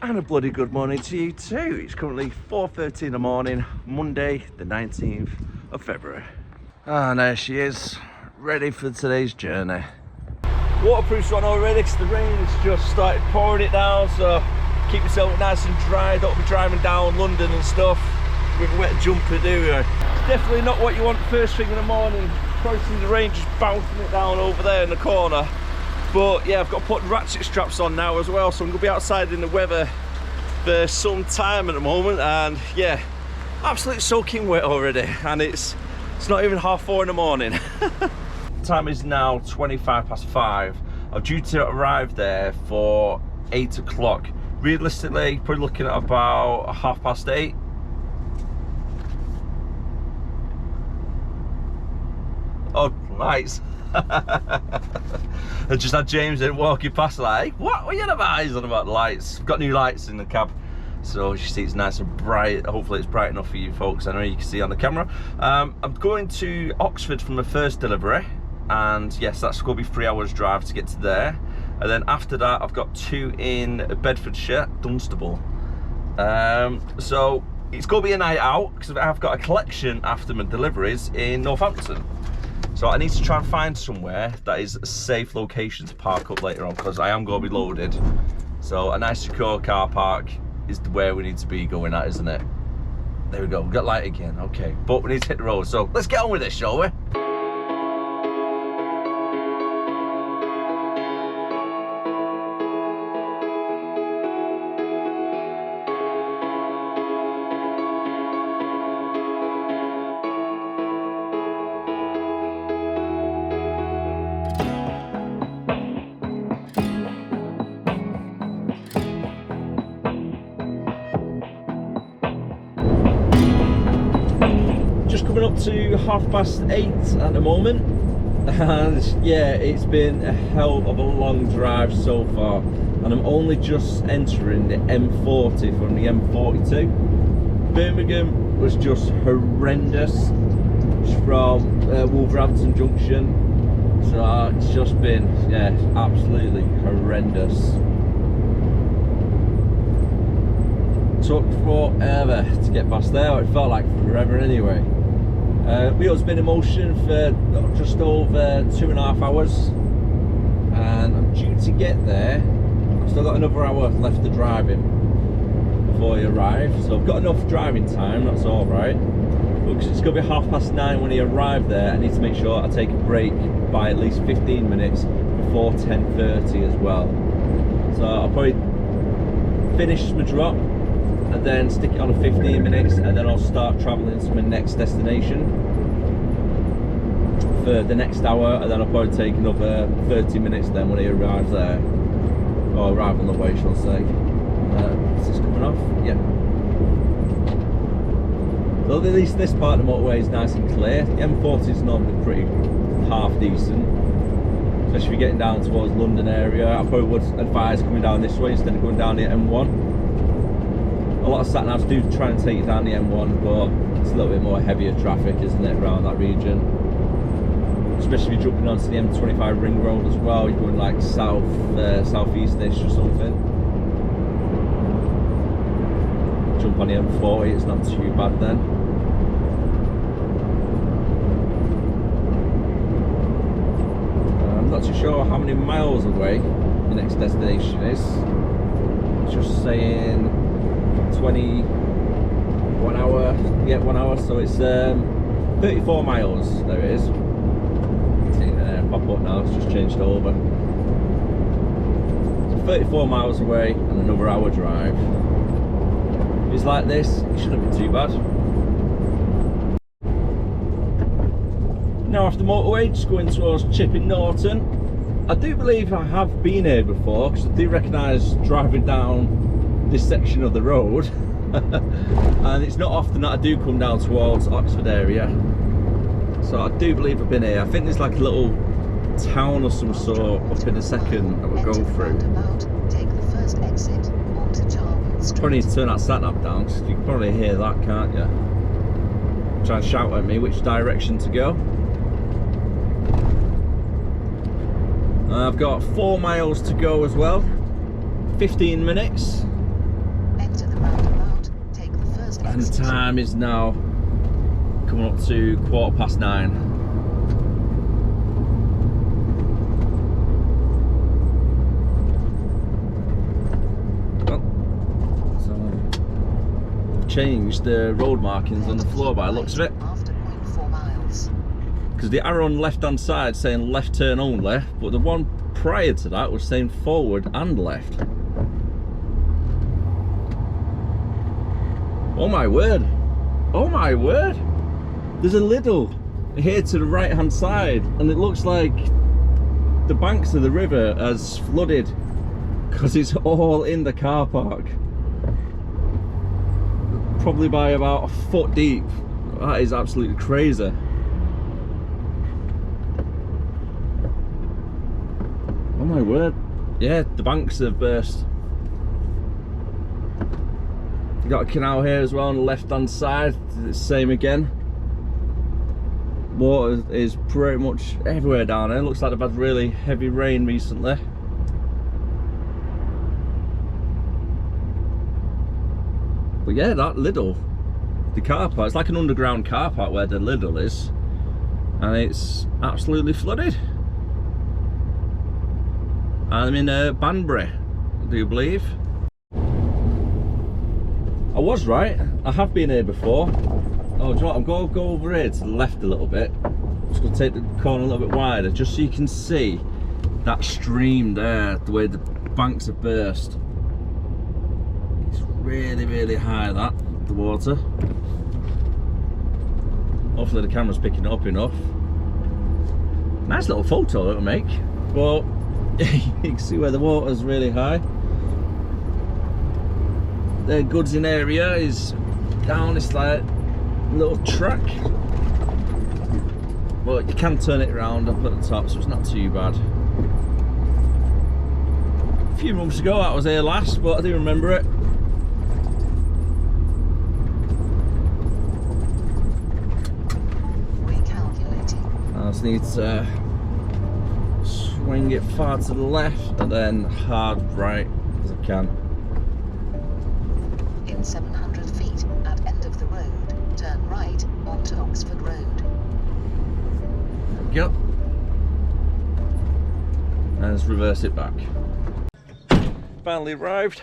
And a bloody good morning to you too. It's currently 4:30 in the morning, Monday the 19th of February. And there she is, ready for today's journey. Waterproof's on already because the rain has just started pouring it down, so keep yourself nice and dry. Don't be driving down London and stuff with a wet jumper, do you? It's definitely not what you want first thing in the morning. Probably see the rain just bouncing it down over there in the corner. But yeah, I've got to put ratchet straps on now as well, so I'm going to be outside in the weather for some time at the moment. And yeah, absolutely soaking wet already, and it's not even 4:30 in the morning. Time is now 5:25. I'm due to arrive there for 8 o'clock. Realistically, probably looking at about 8:30. Oh, lights. I just had James in walking past like, what are you on about? He's on about lights. I've got new lights in the cab, so you see it's nice and bright. Hopefully it's bright enough for you folks. I know you can see on the camera. I'm going to Oxford from the first delivery, and yes, that's going to be 3 hours drive to get to there. And then after that I've got 2 in Bedfordshire, Dunstable. So it's going to be a night out because I've got a collection after my deliveries in Northampton. So I need to try and find somewhere that is a safe location to park up later on, because I am going to be loaded. So a nice secure car park is where we need to be going at, isn't it? There we go, we've got light again, okay. But we need to hit the road, so let's get on with this, shall we? Coming up to 8:30 at the moment, and yeah, it's been a hell of a long drive so far, and I'm only just entering the M40 from the M42. Birmingham was just horrendous from Wolverhampton Junction, so it's just been, yeah, absolutely horrendous. Took forever to get past there. It felt like forever anyway. Wheels been in motion for just over 2.5 hours, and I'm due to get there. I've still got another hour left of driving before I arrive, so I've got enough driving time, that's alright. But because it's going to be 9:30 when I arrive there, I need to make sure I take a break by at least 15 minutes before 10:30 as well. So I'll probably finish my drop and then stick it on a 15 minutes, and then I'll start travelling to my next destination for the next hour, and then I'll probably take another 30 minutes then when I arrive there, or arrive on the way, shall I say. Is this coming off? Yeah. So at least this part of the motorway is nice and clear. The M40 is normally pretty half decent, especially if you're getting down towards London area. I probably would advise coming down this way instead of going down the M1. A lot of sat-navs do try and take you down the M1, but it's a little bit more heavier traffic, isn't it, around that region? Especially if you're jumping onto the M25 ring road as well. You're going like southeast-ish or something. Jump on the M40, it's not too bad then. I'm not too sure how many miles away the next destination is. It's just saying 21 hour, yeah, 1 hour, so it's 34 miles there it is. See it there, pop up now, it's just changed over. So 34 miles away and another hour drive. If it's like this, it shouldn't be too bad. Now off the motorway, just going towards Chipping Norton. I do believe I have been here before, because I do recognise driving down this section of the road. And it's not often that I do come down towards Oxford area, so I do believe I've been here. I think there's like a little town or some sort up in a second that we'll go through. Take the first exit onto Charles Street. Probably need to turn that sat-nav down, because you can probably hear that, can't you? Try and shout at me which direction to go. I've got 4 miles to go as well, 15 minutes. first And the exit. time is now coming up to 9:15. Well, so they've changed the road markings on the floor by the looks of it. After 0.4 miles. Because the arrow on the left hand side saying left turn only, but the one prior to that was saying forward and left. Oh my word! Oh my word! There's a Lidl here to the right hand side, and it looks like the banks of the river has flooded because it's all in the car park. Probably by about a foot deep. That is absolutely crazy. Oh my word. Yeah, the banks have burst. Got a canal here as well on the left hand side. It's the same again. Water is pretty much everywhere down here. Looks like they've had really heavy rain recently. But yeah, that Lidl, the car park, it's like an underground car park where the Lidl is, and it's absolutely flooded. I'm in Banbury, do you believe? I was right, I have been here before. Oh, do you know what? I'm going to go over here to the left a little bit. I'm just going to take the corner a little bit wider, just so you can see that stream there, the way the banks have burst. It's really, really high, that, the water. Hopefully the camera's picking it up enough. Nice little photo it'll make. But you can see where the water's really high. The goods in area is down this like little track, but you can turn it around up at the top, so it's not too bad. A few months ago I was here last, but I do remember it. Recalculating. I just need to swing it far to the left and then hard right as I can. In 700 feet, at end of the road, turn right onto Oxford Road. There we go. And let's reverse it back. Finally arrived.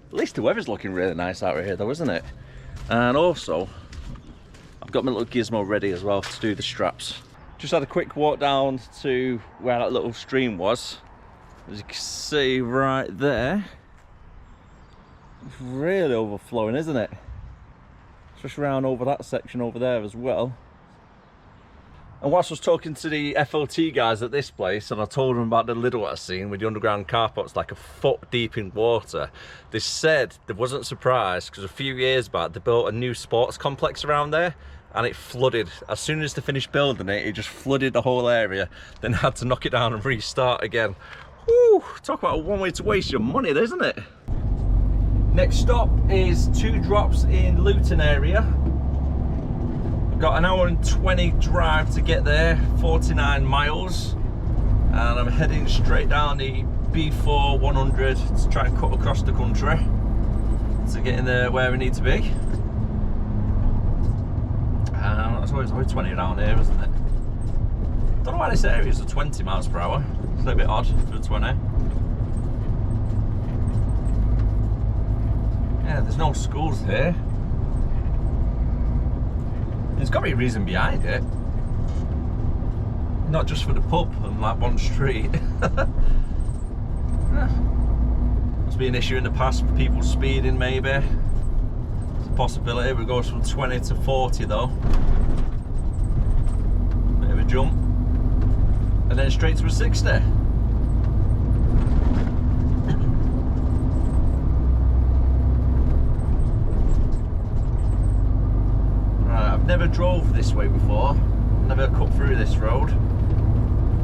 At least the weather's looking really nice out here though, isn't it? And also, I've got my little gizmo ready as well to do the straps. Just had a quick walk down to where that little stream was. As you can see right there, it's really overflowing, isn't it? Especially around over that section over there as well. And whilst I was talking to the FLT guys at this place, and I told them about the Lidl I seen with the underground car parks like a foot deep in water, they said they wasn't surprised because a few years back they built a new sports complex around there and it flooded. As soon as they finished building it, it just flooded the whole area, then had to knock it down and restart again. Woo! Talk about one way to waste your money, isn't it? Next stop is 2 drops in Luton area. I've got an hour and 20 drive to get there, 49 miles. And I'm heading straight down the B4 100 to try and cut across the country to get in there where we need to be. That's always 20 around here, isn't it? Don't know why this area is a 20 miles per hour. It's a little bit odd for 20. Yeah, there's no schools here. There's got to be a reason behind it. Not just for the pub and like one street. Must be an issue in the past for people speeding maybe. It's a possibility, but it goes from 20 to 40 though. Bit of a jump. And then straight to a 60. I've never drove this way before, never cut through this road,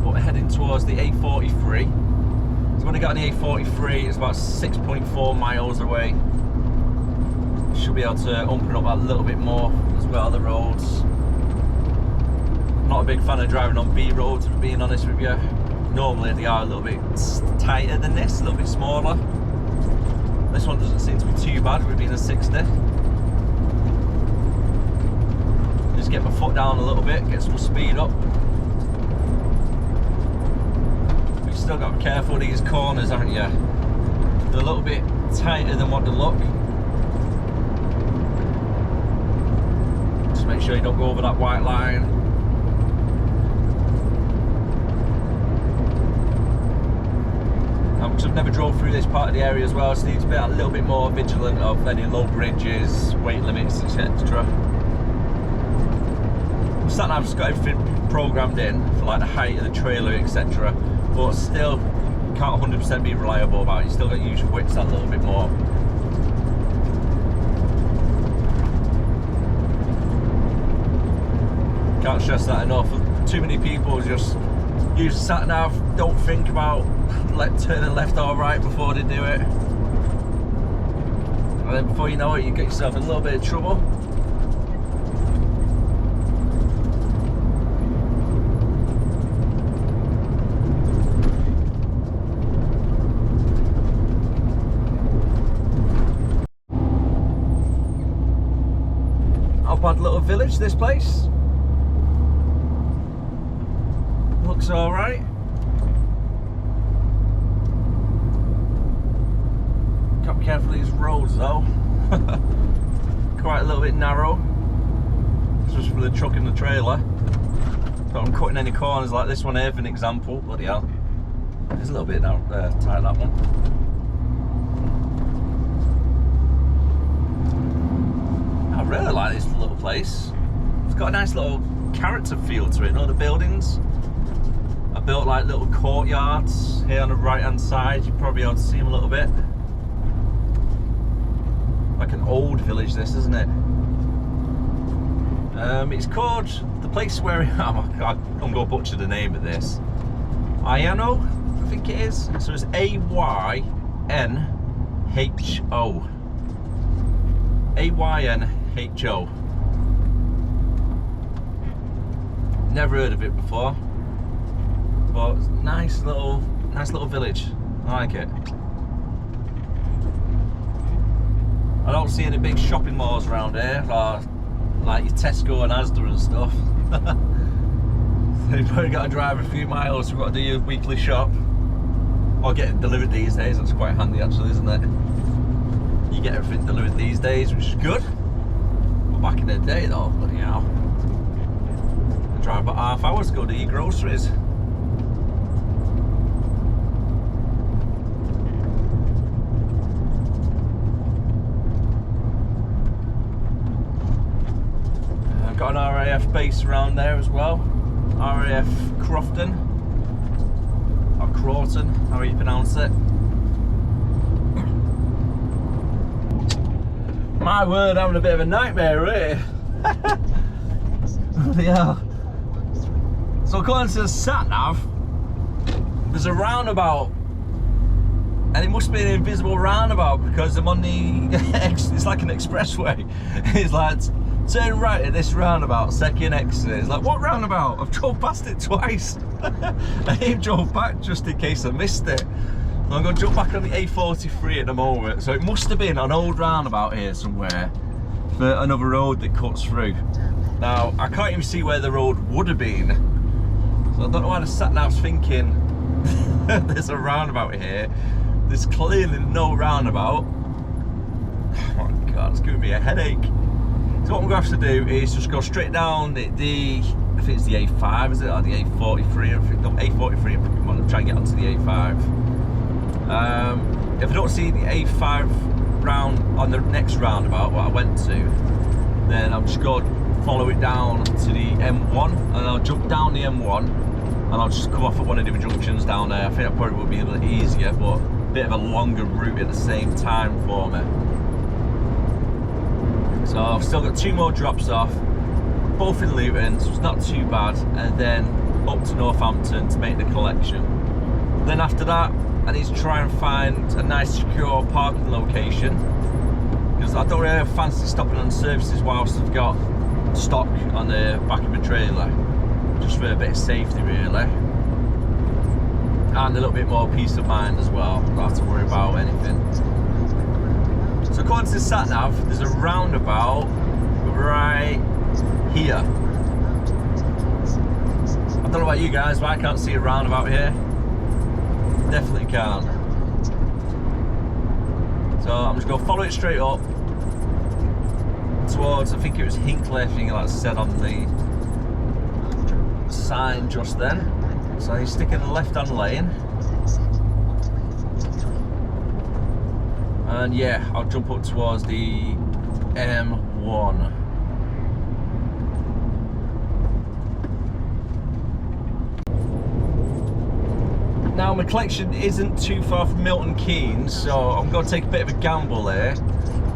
but heading towards the A43. So when I got on the A43, it's about 6.4 miles away. Should be able to open up that a little bit more as well, the roads. Not a big fan of driving on B roads, if I'm being honest with you. Normally they are a little bit tighter than this, a little bit smaller. This one doesn't seem to be too bad with being a 60. just get my foot down a little bit, get some speed up. But you've still got to be careful of these corners, haven't you? They're a little bit tighter than what they look. Just make sure you don't go over that white line. I've never drove through this part of the area as well, so need to be a little bit more vigilant of any low bridges, weight limits, etc. Sat nav's got everything programmed in for like the height of the trailer, etc. But still can't 100% be reliable about it. You still got to use your wits that little bit more. Can't stress that enough. Too many people just use the sat nav, don't think about turning left or right before they do it, and then before you know it, you get yourself in a little bit of trouble. Not a bad little village, this place. Looks alright. Got to be careful of these roads though. Quite a little bit narrow. Just for the truck and the trailer. But I'm cutting any corners like this one here for an example. Bloody hell. There's a little bit now, tight that one. I really like this little place. It's got a nice little character feel to it, you know, the buildings. I built like little courtyards here on the right hand side. You probably ought to see them a little bit. Like an old village, this, isn't it? It's called, the place where I'm going to butcher the name of this. Ayano, I think it is. So it's A-Y-N-H-O. A-Y-N-H-O. Never heard of it before, but nice little village. I like it. I don't see any big shopping malls around here, like your Tesco and Asda and stuff. So you've probably got to drive a few miles. You've got to do your weekly shop, or get it delivered these days. That's quite handy actually, isn't it? You get everything delivered these days, which is good. But back in the day though, bloody hell, I drive about half hour to go to your groceries. Got an RAF base around there as well. RAF Crofton, or Crawton, how you pronounce it. My word, having a bit of a nightmare here. Yeah. So according to the sat nav, there's a roundabout, and it must be an invisible roundabout because I'm on the it's like an expressway. It's like, turn right at this roundabout, second exit. It's like, what roundabout? I've drove past it twice. I ain't drove back just in case I missed it. So I'm going to jump back on the A43 at the moment. So it must have been an old roundabout here somewhere for another road that cuts through. Now, I can't even see where the road would have been. So I don't know why the sat nav's thinking there's a roundabout here. There's clearly no roundabout. Oh my God, it's giving me a headache. So what I'm going to have to do is just go straight down the I think it's the A5, is it? Or the A43, I think, no, A43, I'm trying to get onto the A5. If I don't see the A5 round on the next roundabout, what I went to, then I'm just going to follow it down to the M1, and I'll jump down the M1, and I'll just come off at one of the junctions down there. I think that probably would be a bit easier, but a bit of a longer route at the same time for me. So I've still got 2 more drops off, both in Luton, so it's not too bad, and then up to Northampton to make the collection. Then after that, I need to try and find a nice secure parking location, because I don't really fancy stopping on services whilst I've got stock on the back of my trailer, just for a bit of safety really, and a little bit more peace of mind as well. Don't have to worry about anything. So according to the sat nav, there's a roundabout right here. I don't know about you guys, but I can't see a roundabout here. Definitely can't. So I'm just going to follow it straight up towards, I think it was Hinckley, I think like I said on the sign just then. So he's sticking the left-hand lane. And yeah, I'll jump up towards the M1. Now my collection isn't too far from Milton Keynes, so I'm going to take a bit of a gamble there,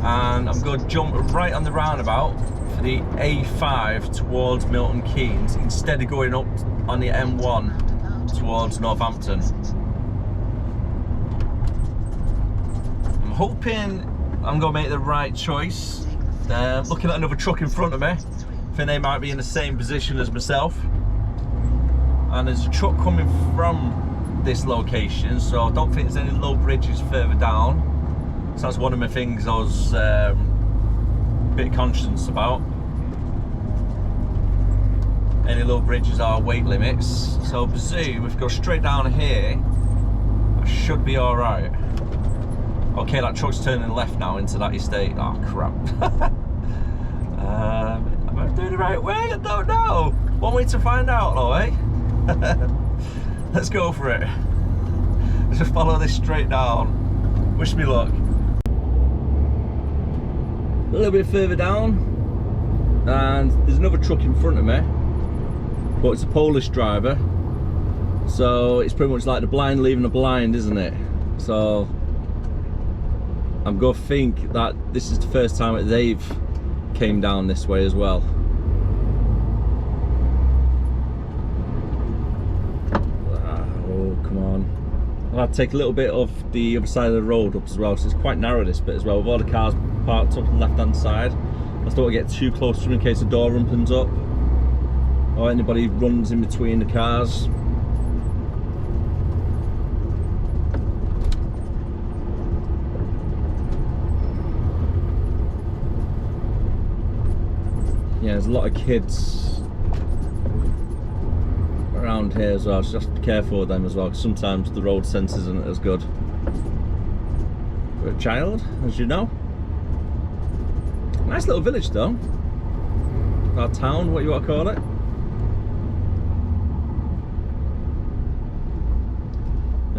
and I'm going to jump right on the roundabout for the A5 towards Milton Keynes instead of going up on the M1 towards Northampton. I'm hoping I'm going to make the right choice. Looking at another truck in front of me, I think they might be in the same position as myself, and there's a truck coming from this location, so I don't think there's any low bridges further down. So that's one of my things I was a bit conscious about. Any low bridges are weight limits, so I presume if I go straight down here I should be alright. Okay, that truck's turning left now into that estate. Oh crap. Am I doing the right way? I don't know. One way to find out though, eh? Let's go for it. Let's just follow this straight down. Wish me luck. A little bit further down, and there's another truck in front of me, but it's a Polish driver, so it's pretty much like the blind leading the blind, isn't it? So I'm going to think that this is the first time that they've came down this way as well. I'll take a little bit of the other side of the road up as well, so it's quite narrow this bit as well, with all the cars parked up on the left hand side. I just don't want to get too close to them in case the door opens up or anybody runs in between the cars. Yeah, there's a lot of kids around here as well, so just be careful with them as well, because sometimes the road sense isn't as good for a child, as you know. Nice little village though, or town, what you want to call it.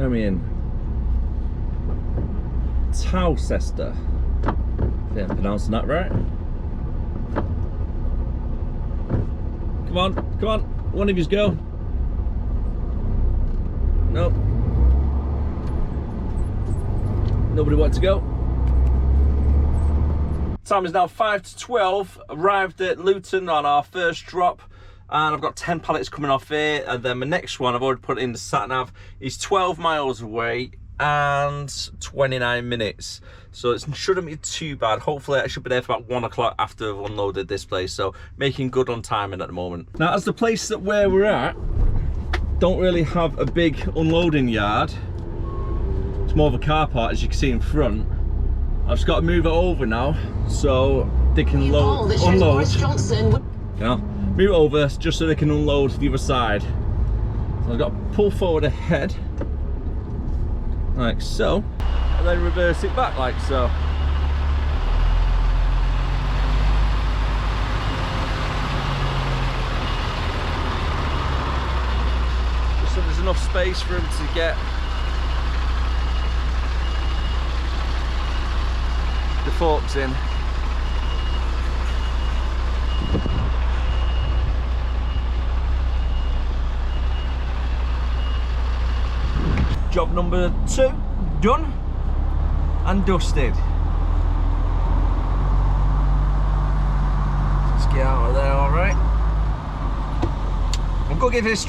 I mean, Towcester, I think I'm pronouncing that right. Come on, come on, one of yous go. Nope. Nobody wants to go. Time is now 5 to 12. Arrived at Luton on our first drop, and I've got 10 pallets coming off here, and then my next one, I've already put in the sat nav, is 12 miles away and 29 minutes. So it shouldn't be too bad. Hopefully I should be there for about 1 o'clock after I've unloaded this place, so making good on timing at the moment. Now, as the place that where we're at don't really have a big unloading yard, it's more of a car park, as you can see in front. I've just got to move it over now so they can unload. You know, move it over just so they can unload the other side. So I've got to pull forward ahead like so, and then reverse it back like so. So there's enough space for him to get the forks in. Job number 2 done and dusted. Let's get out of there, all right. I'm gonna give this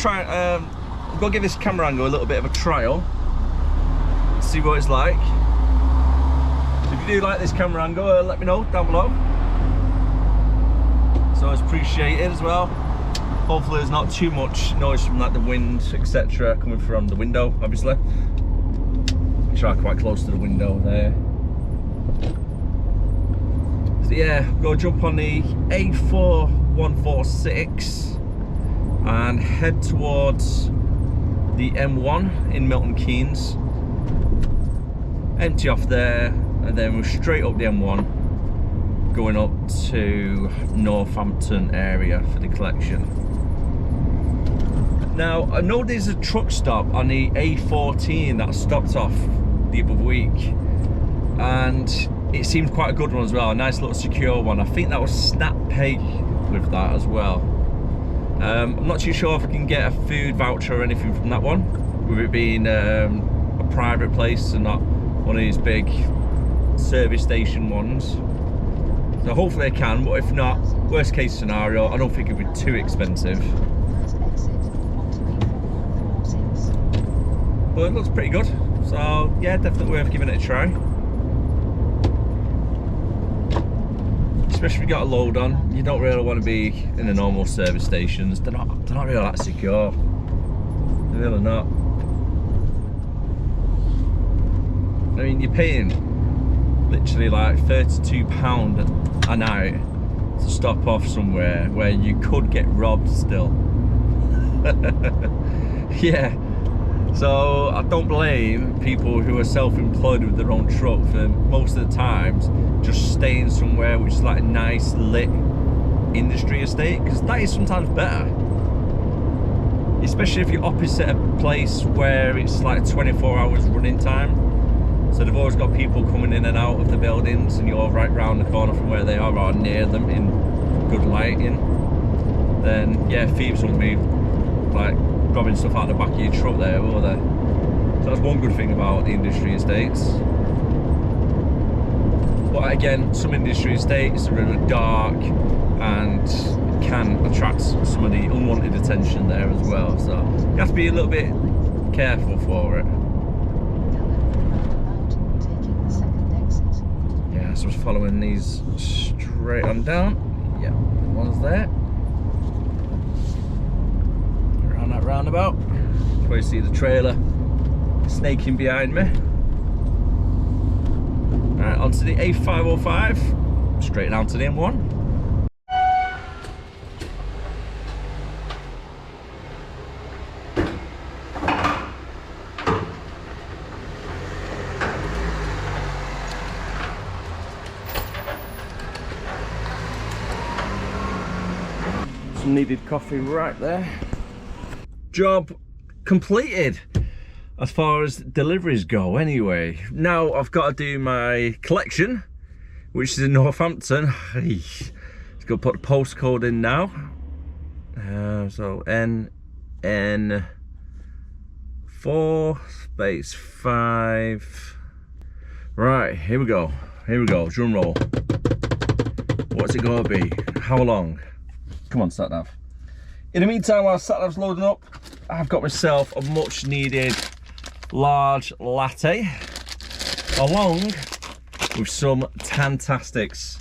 give this camera angle a little bit of a trial, see what it's like. So if you do like this camera angle, let me know down below. So it's appreciated as well. Hopefully there's not too much noise from like the wind, etc. coming from the window, obviously. I'm sure I'm quite close to the window there. So yeah, go jump on the A4 146 and head towards the M1 in Milton Keynes. Empty off there, and then we're straight up the M1 going up to Northampton area for the collection. Now, I know there's a truck stop on the A14 that stopped off the other week, and it seemed quite a good one as well, a nice little secure one. I think that was Snap Pay with that as well. I'm not too sure if I can get a food voucher or anything from that one, with it being a private place and not one of these big service station ones. So hopefully I can, but if not, worst case scenario, I don't think it'd be too expensive. But it looks pretty good, so yeah, definitely worth giving it a try. Especially if you got a load on, you don't really want to be in the normal service stations. They're not really that secure. They're really not. I mean, you're paying literally like £32 a night to stop off somewhere where you could get robbed still. Yeah. So I don't blame people who are self-employed with their own truck for most of the times just staying somewhere which is like a nice lit industry estate, because that is sometimes better. Especially if you're opposite a place where it's like 24 hours running time. So they've always got people coming in and out of the buildings, and you're right round the corner from where they are or near them in good lighting. Then yeah, thieves won't be like robbing stuff out the back of your truck there, will they? So that's one good thing about the industry estates. But again, some industry estates are really dark and can attract some of the unwanted attention there as well. So you have to be a little bit careful for it. Yeah, so I was following these straight on down. Yeah, one's there. Around that roundabout. That's where you see the trailer snaking behind me. Alright, onto the A505, straight down to the M1. Some needed coffee right there. Job completed as far as deliveries go anyway. Now I've got to do my collection, which is in Northampton. Let's go put the postcode in now. So NN4/5. Right, here we go, drum roll. What's it gonna be? How long? Come on, sat nav. In the meantime, while sat nav's loading up, I've got myself a much needed large latte along with some Tantastics.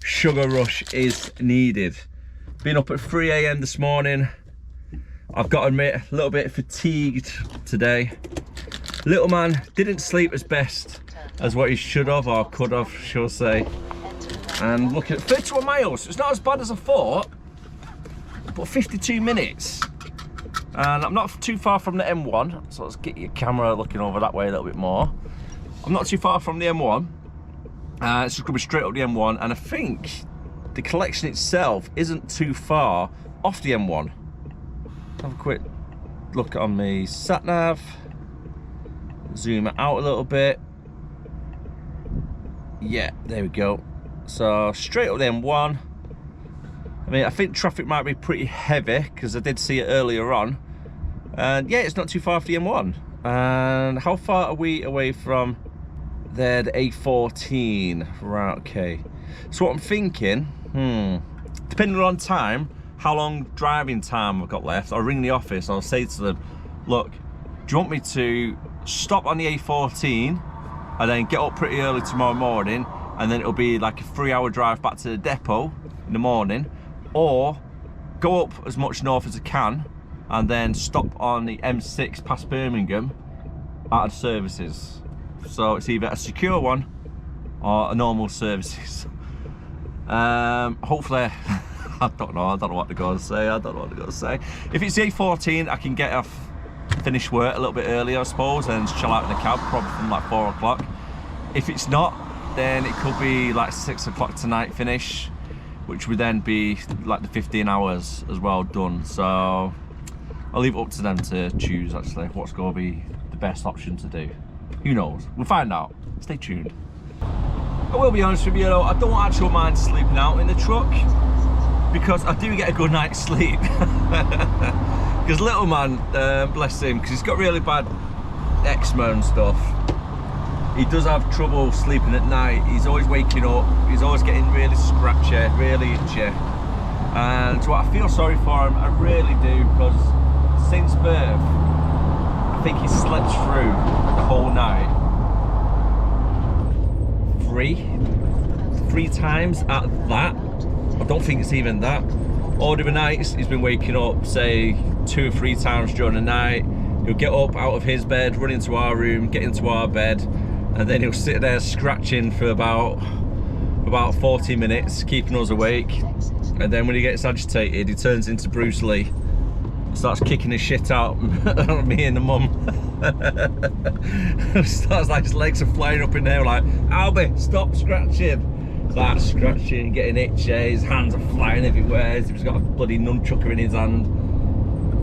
Sugar rush is needed. Been up at 3 AM this morning. I've got to admit, a little bit fatigued today. Little man didn't sleep as best as what he should have, or could have, shall I say. And looking at 31 miles, it's not as bad as I thought, but 52 minutes. And I'm not too far from the M1, so let's get your camera looking over that way a little bit more. I'm not too far from the M1. It's just gonna be straight up the M1, and I think the collection itself isn't too far off the M1. Have a quick look on the sat nav. Zoom it out a little bit. Yeah, there we go. So straight up the M1. I mean, I think traffic might be pretty heavy because I did see it earlier on. And yeah, it's not too far off the M1. And how far are we away from there, the A14? Right, okay. So what I'm thinking, depending on time, how long driving time I've got left, I'll ring the office, I'll say to them, look, do you want me to stop on the A14 and then get up pretty early tomorrow morning, and then it'll be like a 3-hour drive back to the depot in the morning, or go up as much north as I can and then stop on the M6 past Birmingham out of services. So it's either a secure one or a normal services. Hopefully I don't know what to go and say. If it's the A14, I can get off, finish work a little bit earlier, I suppose, and chill out in the cab, probably from like 4 o'clock. If it's not, then it could be like 6 o'clock tonight finish, which would then be like the 15 hours as well done. So I'll leave it up to them to choose actually what's going to be the best option to do. Who knows? We'll find out. Stay tuned. I will be honest with you though, I don't actually mind sleeping out in the truck because I do get a good night's sleep. Because little man, bless him, because he's got really bad eczema and stuff. He does have trouble sleeping at night. He's always waking up. He's always getting really scratchy, really itchy. And so I feel sorry for him, I really do, because since birth, I think he slept through the whole night three times at that. I don't think it's even that. All the other nights he's been waking up, say 2 or 3 times during the night. He'll get up out of his bed, run into our room, get into our bed, and then he'll sit there scratching for about 40 minutes, keeping us awake. And then when he gets agitated, he turns into Bruce Lee, starts kicking his shit out on me and the mum. Starts like his legs are flying up in there, like, Albie, stop scratching. Starts scratching, getting itchy, his hands are flying everywhere. He's got a bloody nunchucker in his hand.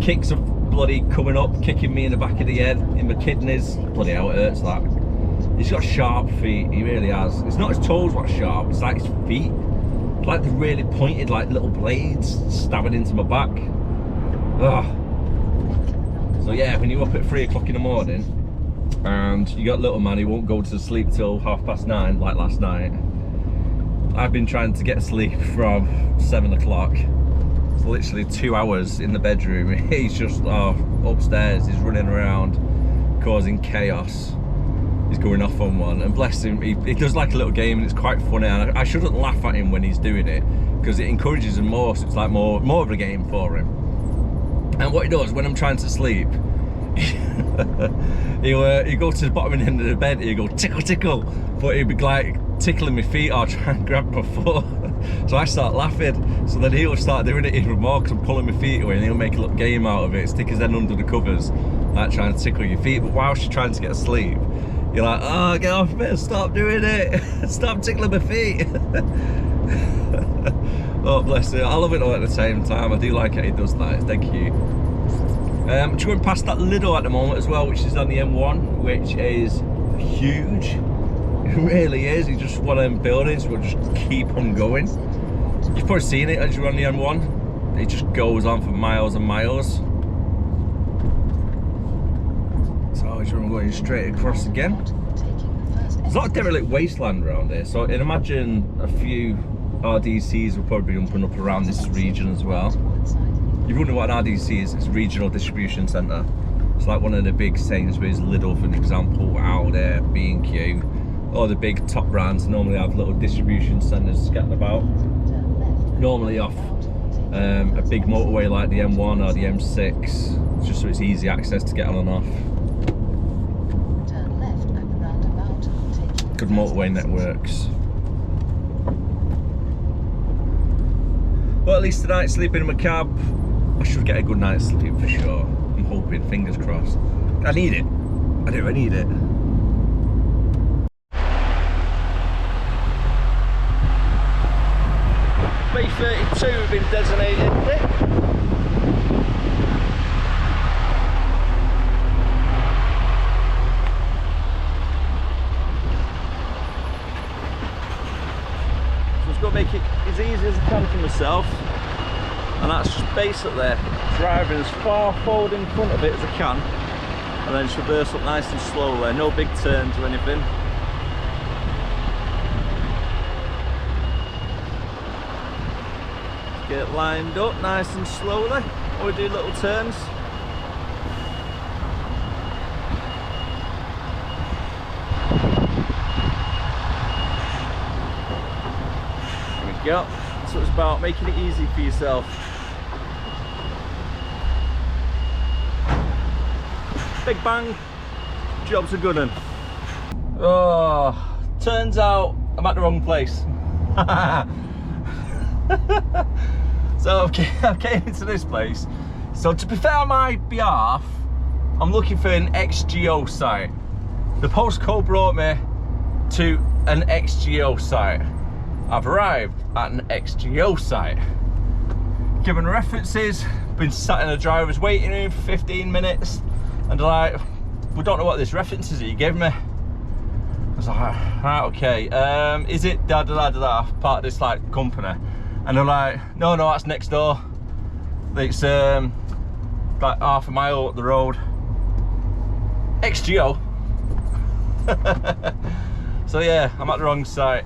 Kicks are bloody coming up, kicking me in the back of the head, in my kidneys. Bloody hell, it hurts that. He's got sharp feet, he really has. It's not his toes what's sharp, it's like his feet. It's like they're really pointed, like little blades stabbing into my back. Ugh. So yeah, when you're up at 3 o'clock in the morning and you got little man, he won't go to sleep till 9:30 like last night. I've been trying to get sleep from 7 o'clock. It's literally 2 hours in the bedroom. He's just upstairs, he's running around causing chaos. He's going off on one, and bless him, he does like a little game and it's quite funny, and I shouldn't laugh at him when he's doing it because it encourages him more, so it's like more of a game for him. And what he does when I'm trying to sleep, he'll go to the bottom end of the bed, he'll go tickle tickle, but he'll be like tickling my feet or try and grab my foot. So I start laughing, so then he'll start doing it even more because I'm pulling my feet away, and he'll make a little game out of it, stick his head under the covers, like trying to tickle your feet. But whilst you're trying to get asleep, you're like, oh, get off me, stop doing it, stop tickling my feet. Oh, bless you. I love it all at the same time. I do like it, he does that. It's dead cute. Just going past that Lidl at the moment as well, which is on the M1, which is huge. It really is. It's just one of them buildings will just keep on going. You've probably seen it as you're on the M1. It just goes on for miles and miles. So as you're going straight across again. There's a lot of derelict wasteland around here, so I'd imagine a few RDCs will probably be up around this region as well. You wonder what an RDC is? It's a regional distribution centre. It's like one of the big Sainsbury's, Lidl for an example, Aldi, B&Q, all the big top brands normally have little distribution centres scattered about. Normally off a big motorway like the M1 or the M6, just so it's easy access to get on and off. Turn left at the roundabout. Good motorway networks. Well, at least tonight, sleeping in my cab, I should get a good night's sleep for sure. I'm hoping, fingers crossed. I need it. I do, I need it. B32 have been designated. Make it as easy as I can for myself, and that's just basically driving as far forward in front of it as I can, and then just reverse up nice and slowly, no big turns or anything. Get it lined up nice and slowly while we do little turns. Yep, that's what it's about, making it easy for yourself. Big bang, job's a good one. Oh, turns out I'm at the wrong place. So I've came into this place. So to be fair on my behalf, I'm looking for an XGO site. The postcode brought me to an XGO site. I've arrived at an XGO site. Given references, been sat in a driver's waiting room for 15 minutes, and they're like, we don't know what this reference is that you gave me. I was like, right, okay, is it da da da da da, part of this like company? And they're like, no, that's next door. It's like half a mile up the road. XGO. So yeah, I'm at the wrong site.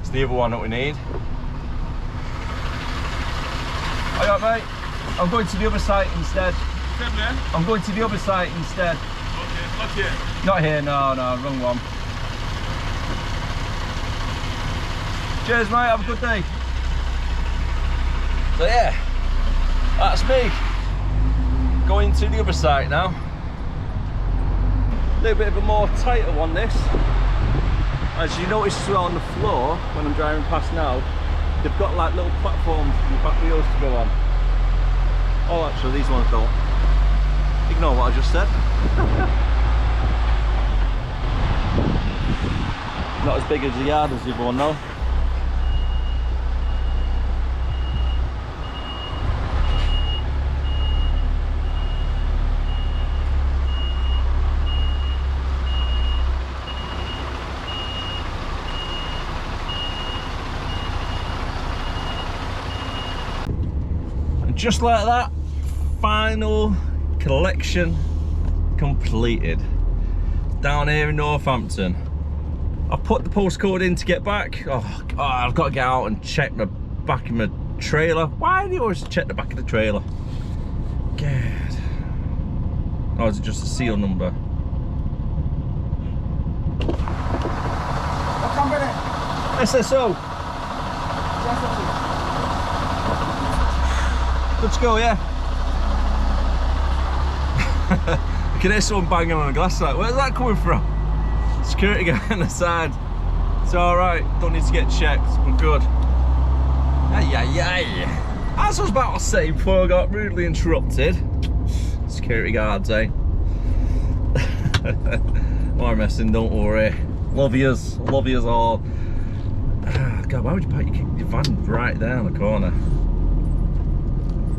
It's the other one that we need. Alright mate, I'm going to the other site instead. I'm going to the other site instead. Okay, not here. Not here, no, wrong one. Cheers mate, have a good day. So yeah, that's me. Going to the other site now. A little bit of a more tighter one this. As you notice as well on the floor, when I'm driving past now, they've got like little platforms for the back wheels to go on. Oh, actually these ones don't. Ignore what I just said. Not as big as the yard as the other one though. Just like that, final collection completed. Down here in Northampton. I put the postcode in to get back. Oh God, I've got to get out and check the back of my trailer. Why do you always check the back of the trailer? God. Or is it just a seal number? What company? SSO. Good to go, yeah. I can hear someone banging on a glass like, where's that coming from? Security guy on the side. It's alright, don't need to get checked, we're good. As I was about to say before I got rudely interrupted. Security guards, eh? More messing, don't worry. Love yous all. God, why would you park your van right there on the corner?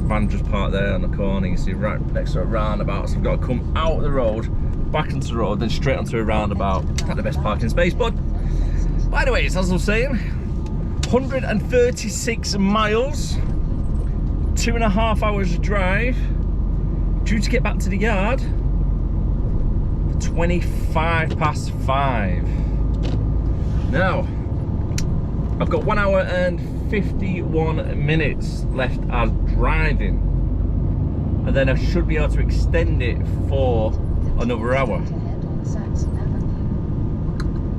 Van just parked there on the corner, you see, right next to a roundabout, so I've got to come out the road, back into the road, then straight onto a roundabout. Not the best parking space, but anyways, as I was saying, 136 miles, 2.5 hours of drive, due to get back to the yard for 5:25. Now, I've got 1 hour and 51 minutes left as driving, and then I should be able to extend it for another hour.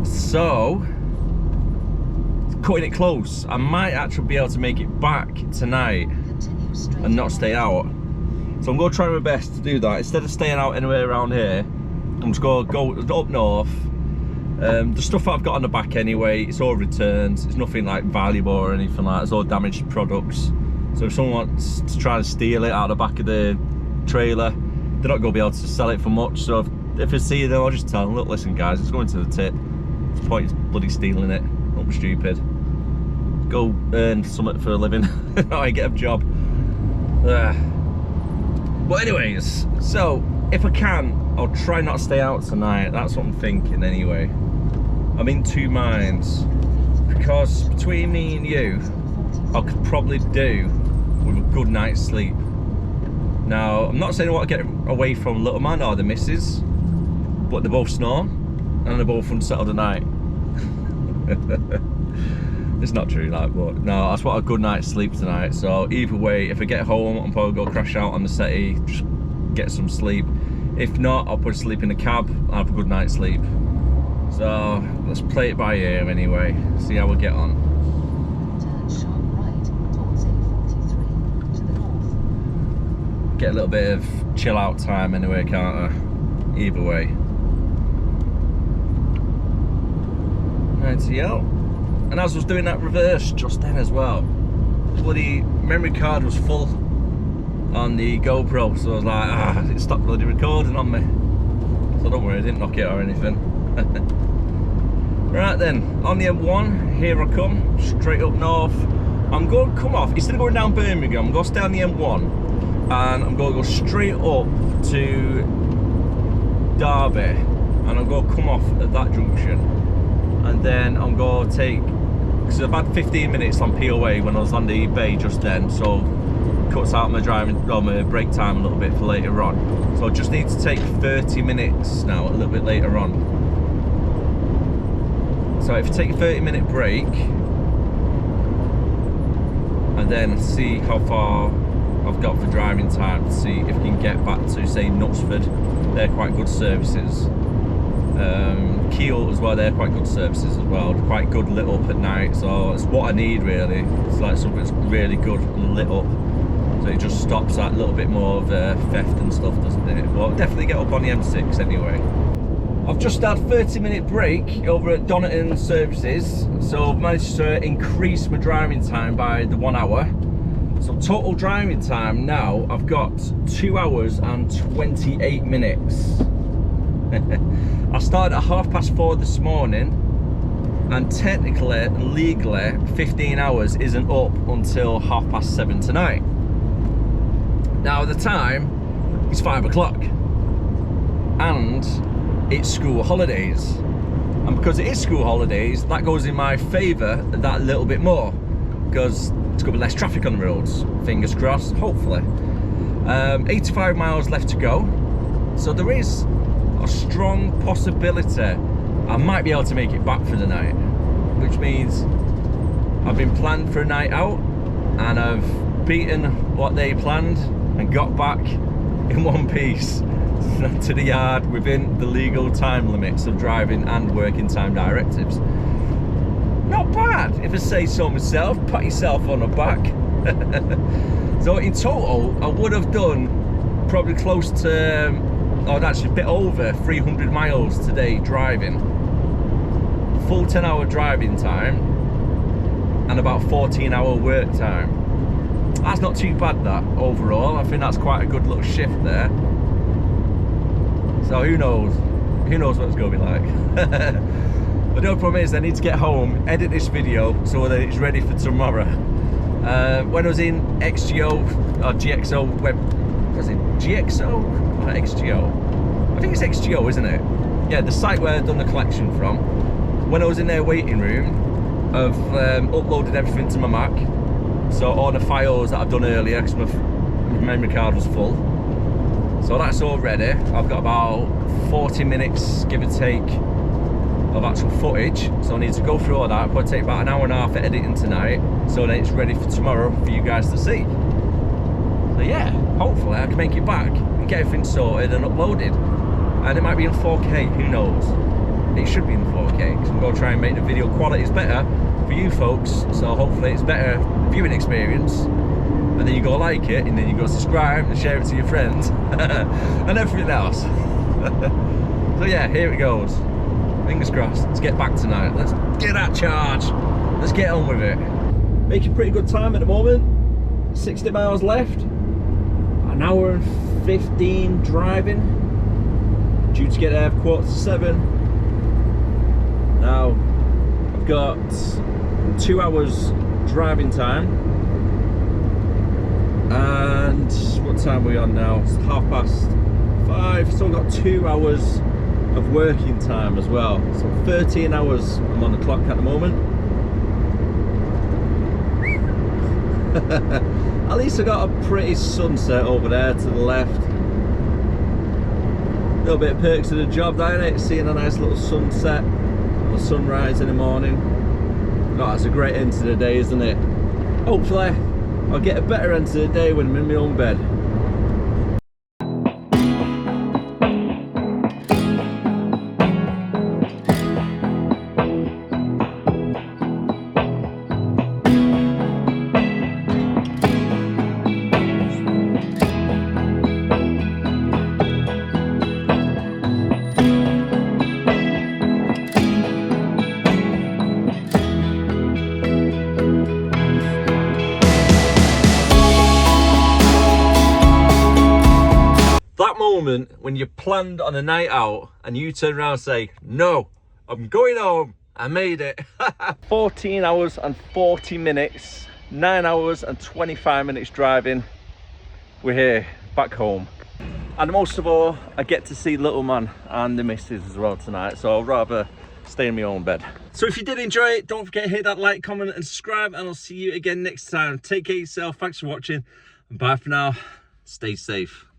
So, cutting it close, I might actually be able to make it back tonight and not stay out. So I'm going to try my best to do that. Instead of staying out anywhere around here, I'm just going to go up north. The stuff that I've got on the back anyway, it's all returns. It's nothing like valuable or anything like that. It's all damaged products. So if someone wants to try and steal it out of the back of the trailer, they're not going to be able to sell it for much. So if I see them, I'll just tell them, look, listen guys, it's going to the tip. What's the point? It's bloody stealing it. Don't be stupid. Go earn something for a living. I get a job. But anyways, so if I can, I'll try not to stay out tonight. That's what I'm thinking anyway. I'm in two minds, because between me and you, I could probably do with a good night's sleep. Now, I'm not saying I want to get away from little man or the missus, but they both snore and they're both unsettled at night. It's not true, like, but no, I just want a good night's sleep tonight. So either way, if I get home, I'm probably gonna crash out on the settee, just get some sleep. If not, I'll put sleep in the cab and have a good night's sleep. So let's play it by ear anyway, see how we get on. Turn sharp right towards A43 to the north. Get a little bit of chill out time anyway, can't I? Either way. Right, and as I was doing that reverse just then as well, bloody memory card was full on the GoPro, so I was like, it stopped bloody recording on me. So don't worry, I didn't knock it or anything. Right then, on the M1, here I come, straight up north. I'm going to come off, instead of going down Birmingham, I'm going to stay on the M1 and I'm going to go straight up to Derby, and I'm going to come off at that junction, and then I'm going to take, because I've had 15 minutes on POA when I was on the bay just then, so cuts out my driving, or my break time a little bit for later on. So I just need to take 30 minutes now, a little bit later on. So if you take a 30-minute break, and then see how far I've got for driving time, to see if I can get back to, say, Knutsford. They're quite good services. Kiel as well, they're quite good services as well. Quite good lit up at night, so it's what I need really. It's like something that's really good lit up, so it just stops that little bit more of theft and stuff, doesn't it? Well, definitely get up on the M6 anyway. I've just had a 30-minute break over at Donington Services, so I've managed to increase my driving time by the 1 hour. So total driving time now, I've got 2 hours and 28 minutes. I started at 4:30 this morning, and technically and legally 15 hours isn't up until 7:30 tonight. Now the time is 5 o'clock and it's school holidays, and because it is school holidays, that goes in my favour that little bit more, because it's going to be less traffic on the roads, fingers crossed, hopefully. 85 miles left to go, so there is a strong possibility I might be able to make it back for the night, which means I've been planned for a night out and I've beaten what they planned and got back in one piece to the yard within the legal time limits of driving and working time directives. Not bad, if I say so myself. Pat yourself on the back. So in total, I would have done probably close to, or actually a bit over 300 miles today driving. Full 10-hour driving time and about 14-hour work time. That's not too bad, that, overall. I think that's quite a good little shift there. So who knows what it's going to be like. But the problem is I need to get home, edit this video so that it's ready for tomorrow. When I was in XGO or GXO web, was it GXO or XGO? I think it's XGO, isn't it? Yeah, the site where I've done the collection from. When I was in their waiting room, I've uploaded everything to my Mac. So all the files that I've done earlier, because my memory card was full. So that's all ready. I've got about 40 minutes, give or take, of actual footage. So I need to go through all that. It'll probably take about an hour and a half for editing tonight, so then it's ready for tomorrow for you guys to see. So yeah, hopefully I can make it back and get everything sorted and uploaded. And it might be in 4K, who knows? It should be in 4K, because I'm going to try and make the video quality better for you folks, so hopefully it's better viewing experience. And then you go like it, and then you go subscribe and share it to your friends and everything else. So yeah, here it goes. Fingers crossed. Let's get back tonight. Let's get that charge. Let's get on with it. Making pretty good time at the moment. 60 miles left. An hour and 15 driving. Due to get there for 6:45. Now I've got 2 hours driving time. And what time are we on now? It's 5:30. Still got 2 hours of working time as well. So 13 hours I'm on the clock at the moment. At least I got a pretty sunset over there to the left. A little bit of perks of the job, that innit? Seeing a nice little sunset or sunrise in the morning. Oh, that's a great end to the day, isn't it? Hopefully I'll get a better end to the day when I'm in my own bed. moment when you planned on a night out and you turn around and say, no, I'm going home. I made it. 14 hours and 40 minutes, 9 hours and 25 minutes driving. We're here, back home. And most of all, I get to see little man and the missus as well tonight. So I'd rather stay in my own bed. So if you did enjoy it, don't forget to hit that like, comment and subscribe. And I'll see you again next time. Take care of yourself. Thanks for watching. And bye for now. Stay safe.